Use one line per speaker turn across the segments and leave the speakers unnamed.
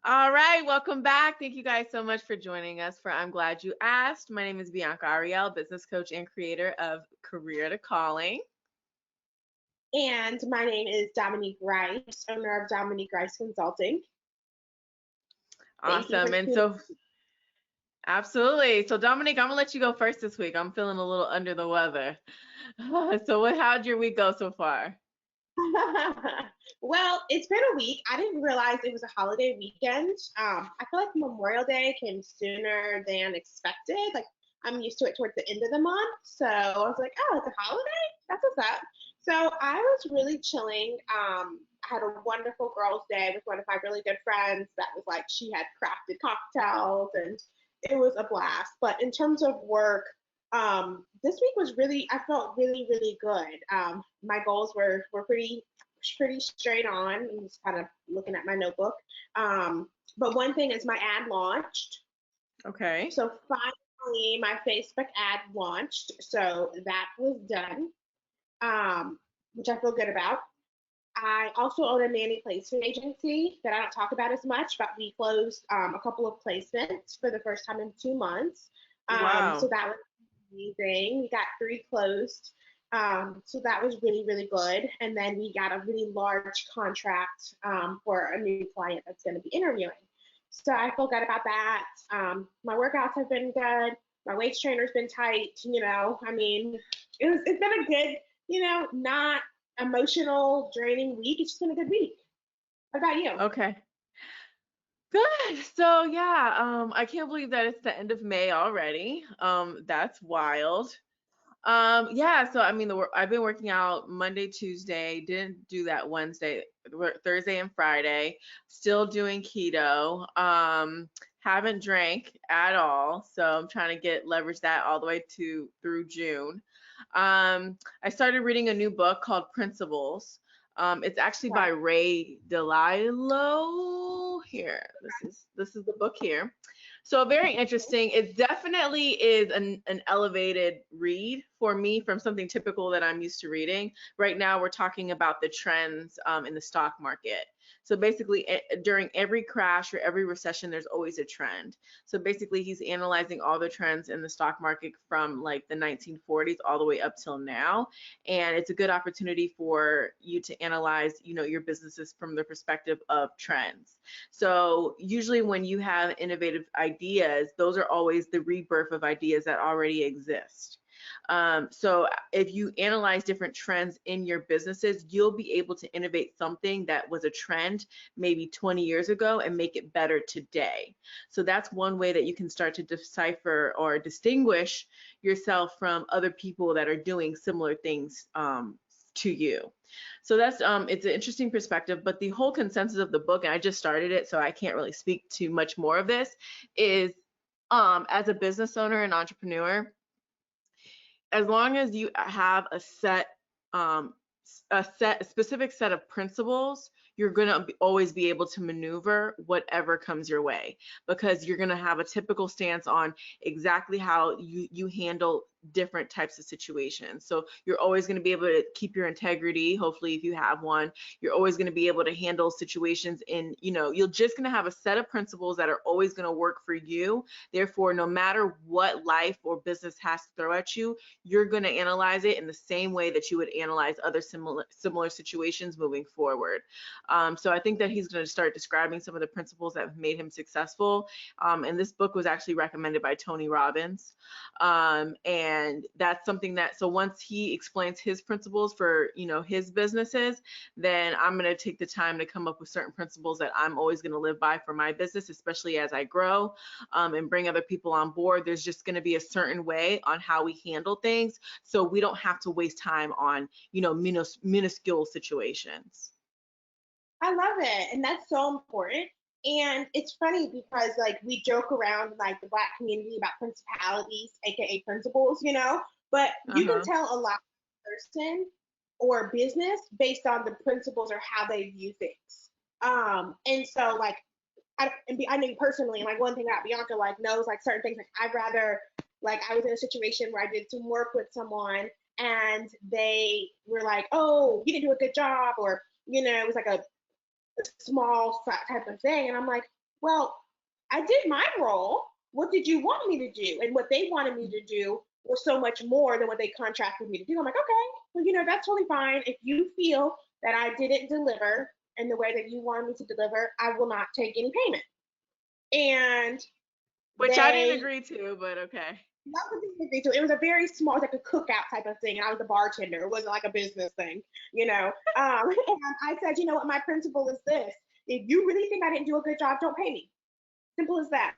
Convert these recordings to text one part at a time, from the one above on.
All right, welcome back. Thank you guys so much for joining us for I'm Glad You Asked. My name is Bianca Ariel, business coach and creator of Career to Calling.
And my name is Dominique Rice, owner of Dominique Rice Consulting. Thank you for
Awesome. And
tuning
so, absolutely. So, Dominique, I'm going to let you go first this week. I'm feeling a little under the weather. So, how'd your week go so far?
in. Well, it's been a week. I didn't realize it was a holiday weekend. I feel like Memorial Day came sooner than expected. Like I'm used to it towards the end of the month. So I was like, oh, it's a holiday? That's what's up. So I was really chilling. I had a wonderful girls' day with one of my really good friends that was like, she had crafted cocktails and it was a blast. But in terms of work, this week was really, I felt really, really good. My goals were pretty straight on. I'm just kind of looking at my notebook. But one thing is my ad launched.
Okay.
So finally, my Facebook ad launched. So that was done, which I feel good about. I also own a nanny placement agency that I don't talk about as much, but we closed a couple of placements for the first time in 2 months. So
Wow.
that was amazing. We got 3 closed. So that was really, really good. And then we got a really large contract for a new client that's going to be interviewing. So I feel good about that. My workouts have been good. My weight trainer's been tight. I mean, it's been a good, not emotional, draining week. It's just been a good week. What about you?
Okay. Good. So, yeah, I can't believe that it's the end of May already. That's wild. Yeah, so I mean, I've been working out Monday, Tuesday, didn't do that Wednesday, Thursday and Friday, still doing keto. Haven't drank at all, so I'm trying to leverage that all the way to through June. I started reading a new book called Principles. It's actually by
Right.
Ray Dalio. Here, this is the book here. So very interesting. It definitely is an elevated read for me from something typical that I'm used to reading. Right now, we're talking about the trends in the stock market. So basically, during every crash or every recession, there's always a trend. So basically, he's analyzing all the trends in the stock market from like the 1940s all the way up till now. And it's a good opportunity for you to analyze, your businesses from the perspective of trends. So usually when you have innovative ideas, those are always the rebirth of ideas that already exist. So if you analyze different trends in your businesses, you'll be able to innovate something that was a trend maybe 20 years ago and make it better today. So that's one way that you can start to decipher or distinguish yourself from other people that are doing similar things to you. So that's it's an interesting perspective, but the whole consensus of the book, and I just started it, so I can't really speak to much more of this, is as a business owner and entrepreneur, as long as you have um, a specific set of principles, you're going to always be able to maneuver whatever comes your way, because you're going to have a typical stance on exactly how you handle different types of situations. So you're always going to be able to keep your integrity, hopefully, if you have one. You're always going to be able to handle situations you're just going to have a set of principles that are always going to work for you. Therefore, no matter what life or business has to throw at you, you're going to analyze it in the same way that you would analyze other similar situations moving forward. So I think that he's going to start describing some of the principles that have made him successful. And this book was actually recommended by Tony Robbins. And that's something that, so once he explains his principles for, his businesses, then I'm going to take the time to come up with certain principles that I'm always going to live by for my business, especially as I grow and bring other people on board. There's just going to be a certain way on how we handle things, so we don't have to waste time on, minuscule situations.
I love it. And that's so important. And it's funny because like we joke around like the black community about principalities, aka principles, but you can
Uh-huh.
tell a lot of person or business based on the principles or how they view things. And so like I mean personally, like one thing about Bianca like knows like certain things like I'd rather like I was in a situation where I did some work with someone and they were like, oh, you didn't do a good job, or it was like a small type of thing. And I'm like, well, I did my role. What did you want me to do? And what they wanted me to do was so much more than what they contracted me to do. I'm like, okay, well, that's totally fine. If you feel that I didn't deliver in the way that you wanted me to deliver, I will not take any payment. And
Which I didn't
they
agree to, but okay.
that was the thing. So it was a very small, it was like a cookout type of thing, and I was a bartender. It wasn't like a business thing, And I said, you know what, my principle is this: if you really think I didn't do a good job, don't pay me. Simple as that.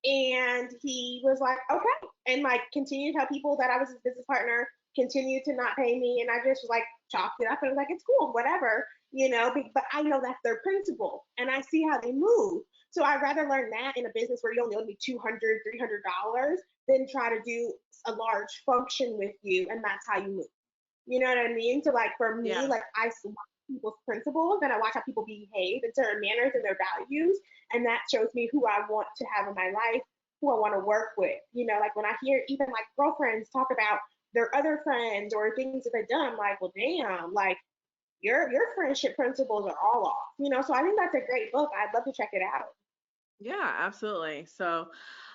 And he was like, okay, and like continued to tell people that I was his business partner, continued to not pay me, and I just was like chalked it up and was like, it's cool, whatever, But I know that's their principle, and I see how they move. So I'd rather learn that in a business where you only owe me $200, $300 than try to do a large function with you, and that's how you move. You know what I mean? So like for me,
Yeah.
like I watch people's principles and I watch how people behave in certain manners and their values, and that shows me who I want to have in my life, who I want to work with. Like when I hear even like girlfriends talk about their other friends or things that they've done, I'm like, well, damn, like your friendship principles are all off. So I think that's a great book. I'd love to check it out.
Yeah, absolutely. So,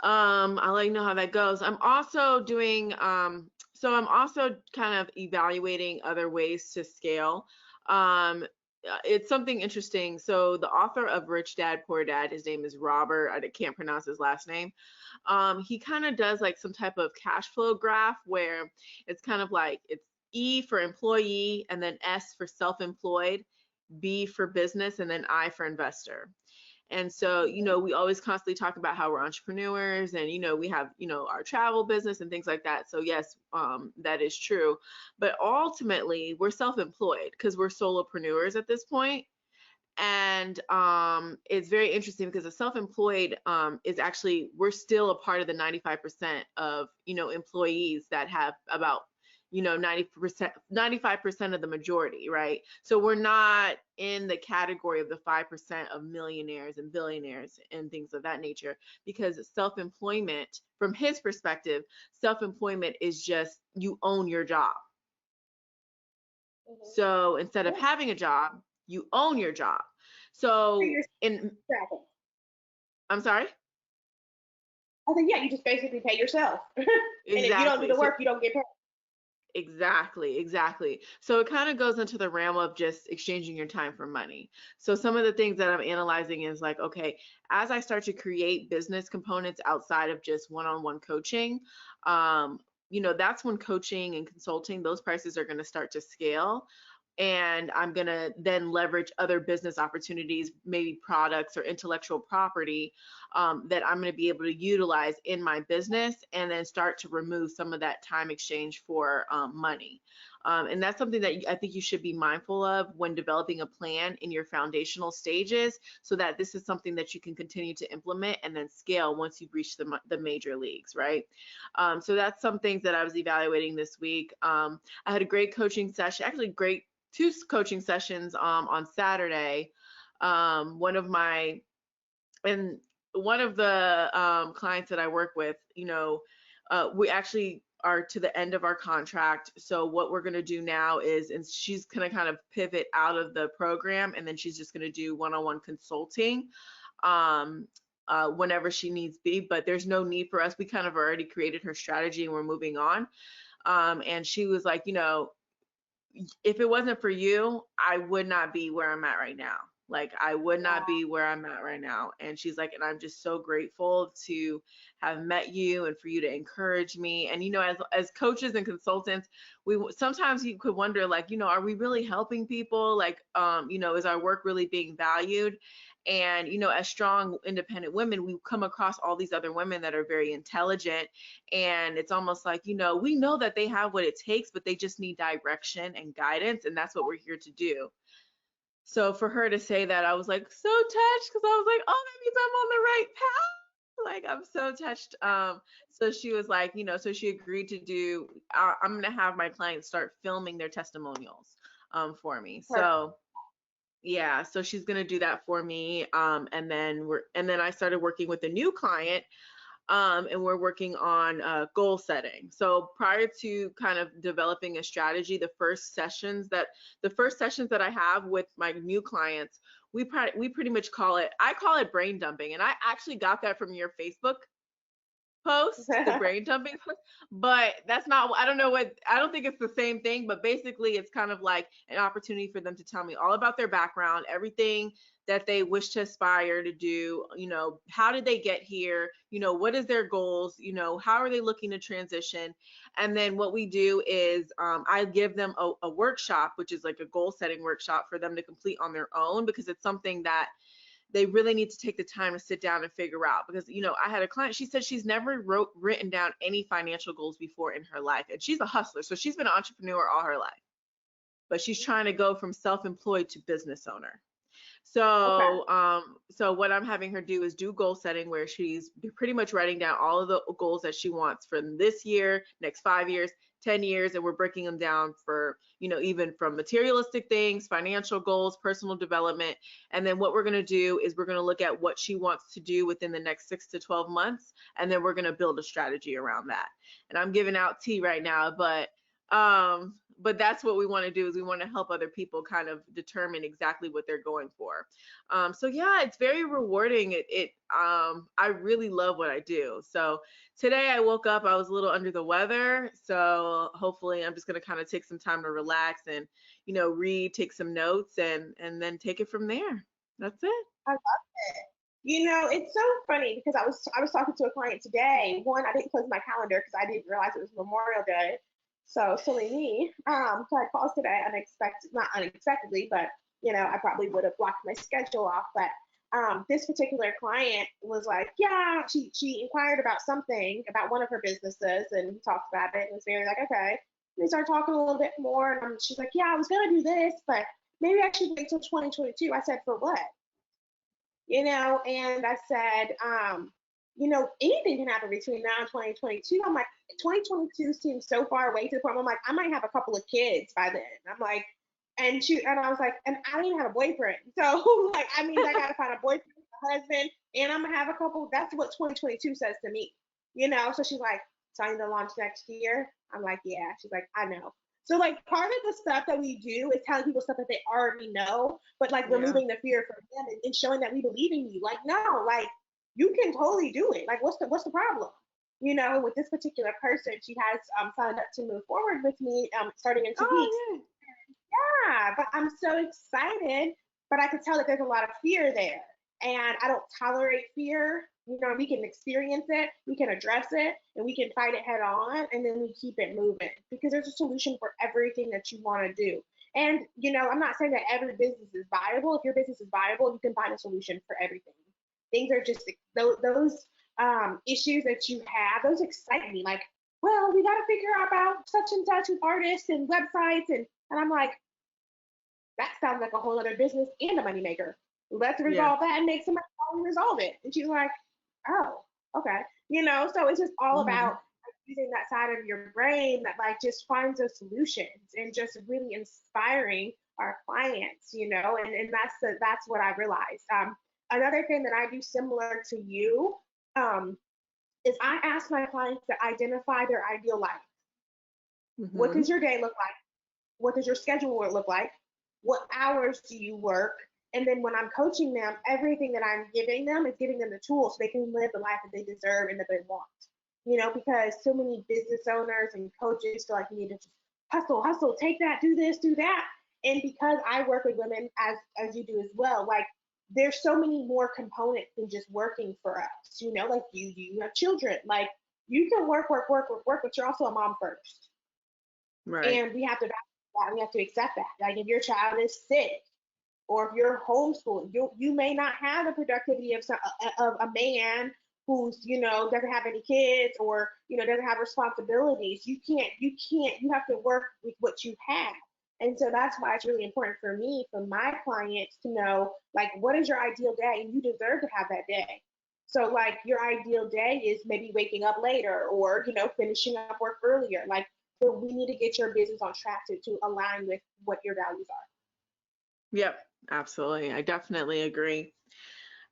I'll let you know how that goes. I'm also doing, I'm also kind of evaluating other ways to scale. It's something interesting. So the author of Rich Dad, Poor Dad, his name is Robert. I can't pronounce his last name. He kind of does like some type of cash flow graph where it's kind of like it's E for employee and then S for self-employed, B for business, and then I for investor. And so, we always constantly talk about how we're entrepreneurs and, we have, our travel business and things like that. So yes, that is true. But ultimately we're self-employed because we're solopreneurs at this point. And it's very interesting because the self-employed is actually, we're still a part of the 95% of, employees that have about 90%, 95% of the majority, right? So we're not in the category of the 5% of millionaires and billionaires and things of that nature, because self-employment, from his perspective, self-employment is just you own your job.
Mm-hmm.
So instead of
Yeah.
having a job, you own your job.
For
So
your
in,
travel.
I'm sorry?
I think, yeah, you just basically pay yourself. And if you don't do
Exactly.
the
So
work, you don't get paid.
exactly, exactly. So it kind of goes into the realm of just exchanging your time for money. So some of the things that I'm analyzing is like, okay, as I start to create business components outside of just one-on-one coaching, that's when coaching and consulting, those prices are going to start to scale. And I'm going to then leverage other business opportunities, maybe products or intellectual property that I'm going to be able to utilize in my business, and then start to remove some of that time exchange for money. And that's something that I think you should be mindful of when developing a plan in your foundational stages, so that this is something that you can continue to implement and then scale once you've reached the major leagues, right? So that's some things that I was evaluating this week. I had a great coaching session, actually great two coaching sessions on Saturday. One of my and one of the clients that I work with, we actually are to the end of our contract. So what we're going to do now is, and she's going to kind of pivot out of the program, and then she's just going to do one-on-one consulting whenever she needs be. But there's no need for us. We kind of already created her strategy and we're moving on. And she was like, if it wasn't for you, I would not be where I'm at right now. Like I would not be where I'm at right now. And she's like, and I'm just so grateful to have met you and for you to encourage me. And as coaches and consultants, we sometimes you could wonder, like, are we really helping people? Like, is our work really being valued? And as strong independent women, we come across all these other women that are very intelligent, and it's almost like, we know that they have what it takes, but they just need direction and guidance, and that's what we're here to do. So for her to say that, I was like so touched, because I was like, oh, that means I'm on the right path. Like I'm so touched. So she was like, so she agreed to do, I'm gonna have my clients start filming their testimonials for me.
Perfect.
So yeah, so she's gonna do that for me. And then I started working with a new client, and we're working on goal setting. So prior to kind of developing a strategy, the first sessions that I have with my new clients, we pretty much call it, I call it brain dumping. And I actually got that from your Facebook post, the brain dumping post, but that's not, I don't know what, I don't think it's the same thing, but basically it's kind of like an opportunity for them to tell me all about their background, everything that they wish to aspire to do, you know, how did they get here, you know, what is their goals, you know, how are they looking to transition. And then what we do is I give them a workshop, which is like a goal setting workshop for them to complete on their own, because it's something that they really need to take the time to sit down and figure out. Because, you know, I had a client, she said she's never written down any financial goals before in her life, and she's a hustler, so she's been an entrepreneur all her life, but she's trying to go from self-employed to business owner.
Okay.
So what I'm having her do is do goal setting, where she's pretty much writing down all of the goals that she wants from this year, next 5 years, 10 years, and we're breaking them down for, you know, even from materialistic things, financial goals, personal development. And then what we're going to do is we're going to look at what she wants to do within the next 6 to 12 months, and then we're going to build a strategy around that. And I'm giving out tea right now, but that's what we want to do, is we want to help other people kind of determine exactly what they're going for. So yeah, it's very rewarding. I really love what I do. So today I woke up, I was a little under the weather, so hopefully I'm just going to kind of take some time to relax and, you know, read, take some notes, and then take it from there. That's it.
I love it. You know, it's so funny because I was talking to a client today. One, I didn't close my calendar because I didn't realize it was Memorial Day. So silly me. So I called today not unexpectedly, but you know, I probably would have blocked my schedule off. But this particular client was like, yeah, she inquired about something about one of her businesses, and we talked about it. And was very like, okay. We started talking a little bit more, and she's like, yeah, I was gonna do this, but maybe I should wait till 2022. I said, for what? You know, and I said, you know, anything can happen between now and 2022. I'm like, 2022 seems so far away, to the point where I'm like, I might have a couple of kids by then. I'm like, and I was like, and I don't even have a boyfriend. So like, I mean, I gotta find a boyfriend, a husband, and I'm gonna have a couple. That's what 2022 says to me, you know. So she's like, starting to launch next year. I'm like, yeah. She's like, I know. So like, part of the stuff that we do is telling people stuff that they already know, but like
Yeah.
removing the fear from them, and showing that we believe in you. Like, no, like you can totally do it. Like, what's the problem? You know, with this particular person, she has signed up to move forward with me starting in 2 weeks.
Oh
Yeah, but I'm so excited. But I could tell that there's a lot of fear there. And I don't tolerate fear. You know, we can experience it, we can address it, and we can fight it head on, and then we keep it moving, because there's a solution for everything that you want to do. And, you know, I'm not saying that every business is viable. If your business is viable, you can find a solution for everything. Things are just those issues that you have, those excite me. Like, well, we got to figure out about such and such with artists and websites. And I'm like, that sounds like a whole other business and a moneymaker. Let's
yeah.
resolve that and make somebody resolve it. And she's like, oh, okay. You know, so it's just all
Hmm.
about using that side of your brain that like just finds those solutions, and just really inspiring our clients, you know, and that's what I realized. Another thing that I do similar to you um, is I ask my clients to identify their ideal life. What
Hmm.
does your day look like? What does your schedule look like? What hours do you work? And then when I'm coaching them, everything that I'm giving them is giving them the tools so they can live the life that they deserve and that they want. You know, because so many business owners and coaches feel like you need to just hustle, hustle, take that, do this, do that. And because I work with women as you do as well, like there's so many more components than just working for us. You know, like you have children, like you can work, work, work, work, work, but you're also a mom first,
Right.
and we have to we have to accept that. Like if your child is sick, or if you're homeschooling, you may not have the productivity of a man who's, you know, doesn't have any kids, or you know, doesn't have responsibilities. You have to work with what you have. And so that's why it's really important for me, for my clients, to know like what is your ideal day, and you deserve to have that day. So like your ideal day is maybe waking up later, or you know, finishing up work earlier. Like, so we need to get your business on track to align with what your values are.
Yep. Absolutely. I definitely agree.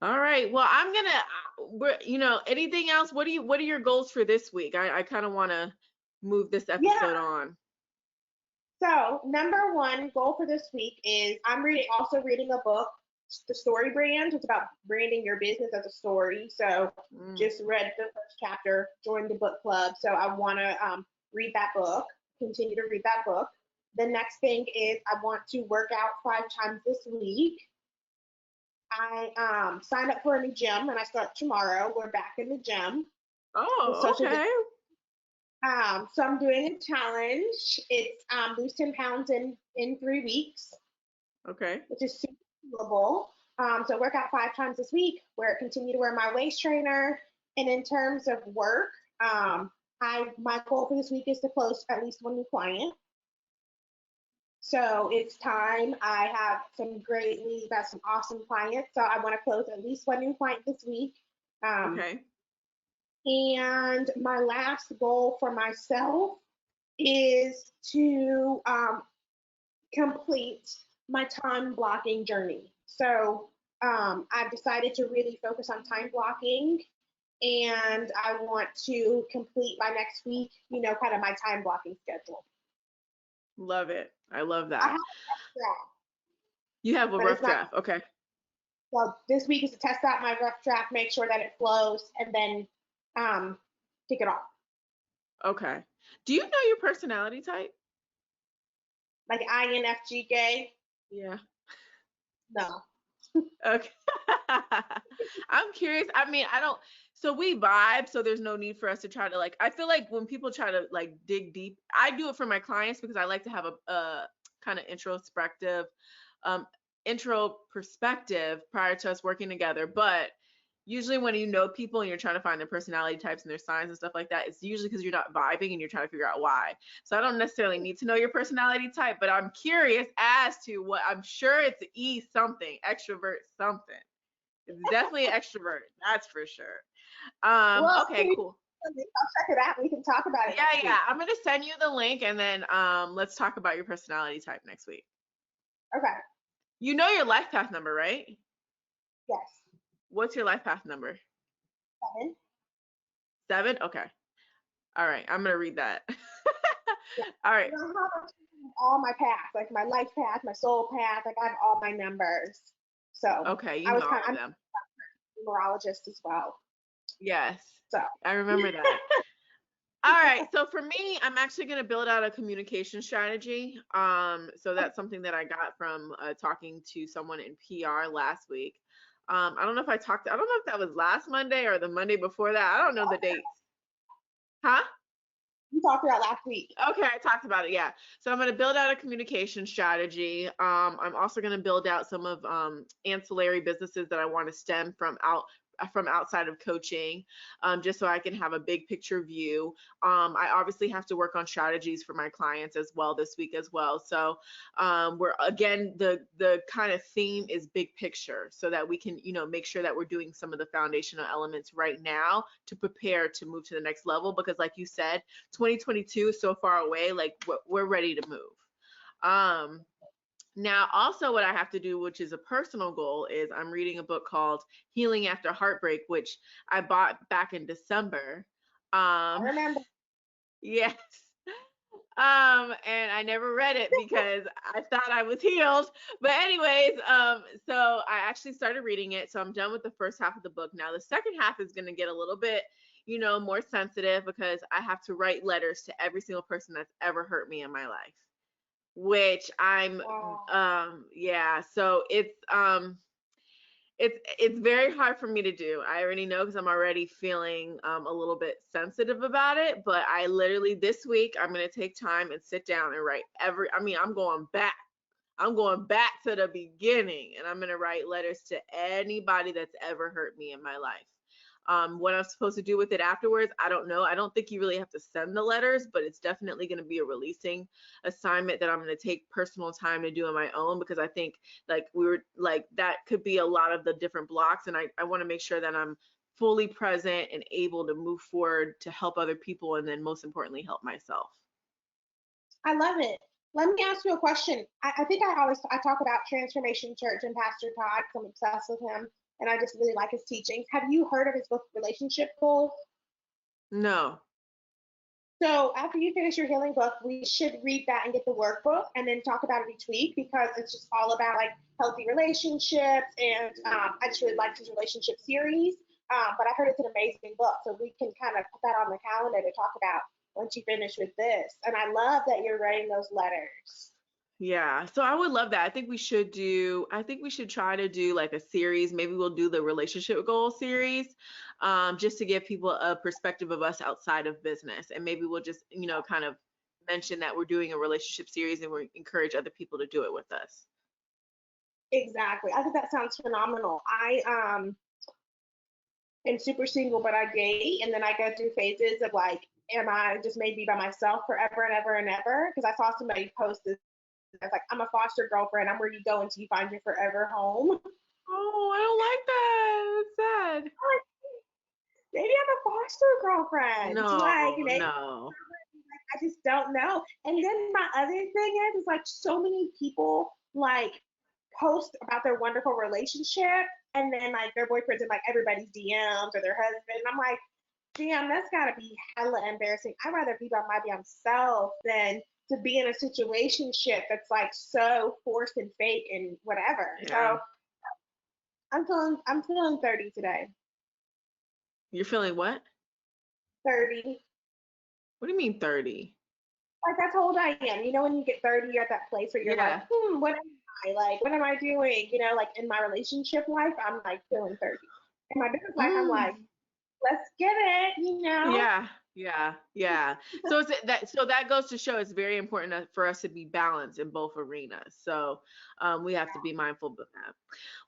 All right. Well, I'm gonna, you know, anything else? What are your goals for this week? I kind of want to move this
Yeah.
episode on.
So number one goal for this week is I'm also reading a book. the story brand. It's about branding your business as a story. So
Mm.
just read the first chapter, joined the book club. So I want to read that book, continue to read that book. The next thing is I want to work out 5 times this week. I signed up for a new gym and I start tomorrow. We're back in the gym. With
Oh,
social
okay.
so I'm doing a challenge. It's lose 10 pounds in 3 weeks,
Okay.
which is super doable. So I work out 5 times this week. Where continue to wear my waist trainer. And in terms of work, my goal for this week is to close at least one new client. So it's time. I have some great leads, got some awesome clients. So I want to close at least one new client this week.
Okay.
And my last goal for myself is to complete my time blocking journey. So I've decided to really focus on time blocking, and I want to complete by next week, kind of my time blocking schedule.
Love it. I love
I have
that.
a rough draft,
You have a
but it's
rough
not.
draft. Okay.
Well, this week is to test out my rough draft, make sure that it flows, and then kick it off.
Okay. Do you know your personality type?
Like INFJ.
Yeah.
No.
Okay. I'm curious. I mean, I don't, so we vibe, so there's no need for us to try to like, I feel like when people try to like dig deep, I do it for my clients because I like to have a kind of um, intro perspective prior to us working together. But usually when you know people and you're trying to find their personality types and their signs and stuff like that, it's usually because you're not vibing and you're trying to figure out why. So I don't necessarily need to know your personality type, but I'm curious as to what I'm sure it's E something, extrovert something. It's definitely an extrovert, that's for sure.
Well,
Okay, cool.
I'll check it out. We can talk about it
Yeah,
next
yeah.
week.
I'm gonna send you the link and then let's talk about your personality type next week.
Okay.
You know your life path number, right?
Yes.
What's your life path number?
7.
7? Okay. All right, I'm gonna read that.
Yeah.
All right.
I have all my paths, like my life path, my soul path. Like I have all my numbers. So
Okay, you know all of
I'm
them.
a numerologist as well.
Yes,
So
I remember that. All right, so for me, I'm actually going to build out a communication strategy. So that's something that I got from talking to someone in PR last week. I don't know if I don't know if that was last Monday or the Monday before that. I don't know the dates. Huh?
you talked about last week.
Okay, I talked about it. Yeah. So I'm going to build out a communication strategy. I'm also going to build out some of ancillary businesses that I want to stem from outside of coaching, just so I can have a big picture view. I obviously have to work on strategies for my clients as well this week as well. So we're again the kind of theme is big picture, so that we can make sure that we're doing some of the foundational elements right now to prepare to move to the next level. Because like you said, 2022 is so far away. Like we're ready to move. Now, also what I have to do, which is a personal goal, is I'm reading a book called Healing After Heartbreak, which I bought back in December.
I
Um,
remember.
yes. And I never read it because I thought I was healed. But anyways, so I actually started reading it. So I'm done with the first half of the book. Now the second half is going to get a little bit, more sensitive because I have to write letters to every single person that's ever hurt me in my life, which I'm yeah, so it's very hard for me to do. I already know because I'm already feeling a little bit sensitive about it, but I literally this week I'm going to take time and sit down and write I'm going back to the beginning, and I'm going to write letters to anybody that's ever hurt me in my life. What I'm supposed to do with it afterwards, I don't know. I don't think you really have to send the letters, but it's definitely going to be a releasing assignment that I'm going to take personal time to do on my own, because I think that could be a lot of the different blocks. And I want to make sure that I'm fully present and able to move forward to help other people, and then most importantly, help myself.
I love it. Let me ask you a question. I think I talk about Transformation Church and Pastor Todd because I'm obsessed with him and I just really like his teachings. Have you heard of his book Relationship Goals?
No.
So after you finish your healing book, we should read that and get the workbook and then talk about it each week because it's just all about like healthy relationships. And I just really like his relationship series. But I heard it's an amazing book. So we can kind of put that on the calendar to talk about once you finish with this. And I love that you're writing those letters.
Yeah, so I would love that. I think we should try to do like a series. Maybe we'll do the relationship goal series, just to give people a perspective of us outside of business. And maybe we'll just, kind of mention that we're doing a relationship series and we encourage other people to do it with us.
Exactly. I think that sounds phenomenal. I am super single, but I date, and then I go through phases of like, am I just maybe by myself forever and ever and ever? Because I saw somebody post this. It's like, I'm a foster girlfriend. I'm where you go until you find your forever home.
Oh, I don't like that. It's sad.
Maybe I'm a foster girlfriend. Like,
No,
maybe
no.
I just don't know. And then my other thing is like so many people like post about their wonderful relationship and then like their boyfriends in like everybody's DMs or their husband. And I'm like, damn, that's gotta be hella embarrassing. I'd rather be by my damn self than to be in a situationship that's like so forced and fake and whatever.
Yeah.
So I'm feeling 30 today.
You're feeling what?
30.
What do you mean 30?
Like that's how old I am. You know, when you get 30, you're at that place where you're like,
Yeah.
what am I? Like, what am I doing? You know, like in my relationship life, I'm like feeling 30. In my business life, I'm like,
Mm.
let's get it, you know?
Yeah, yeah, yeah. So that goes to show it's very important for us to be balanced in both arenas. So we have to be mindful of that.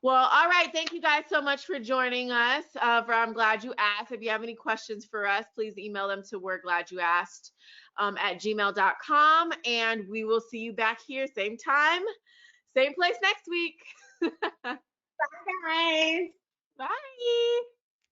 Well, all right. Thank you guys so much for joining us. For I'm glad you asked. If you have any questions for us, please email them to weregladyouasked at gmail.com, and we will see you back here same time, same place next week.
Bye, guys.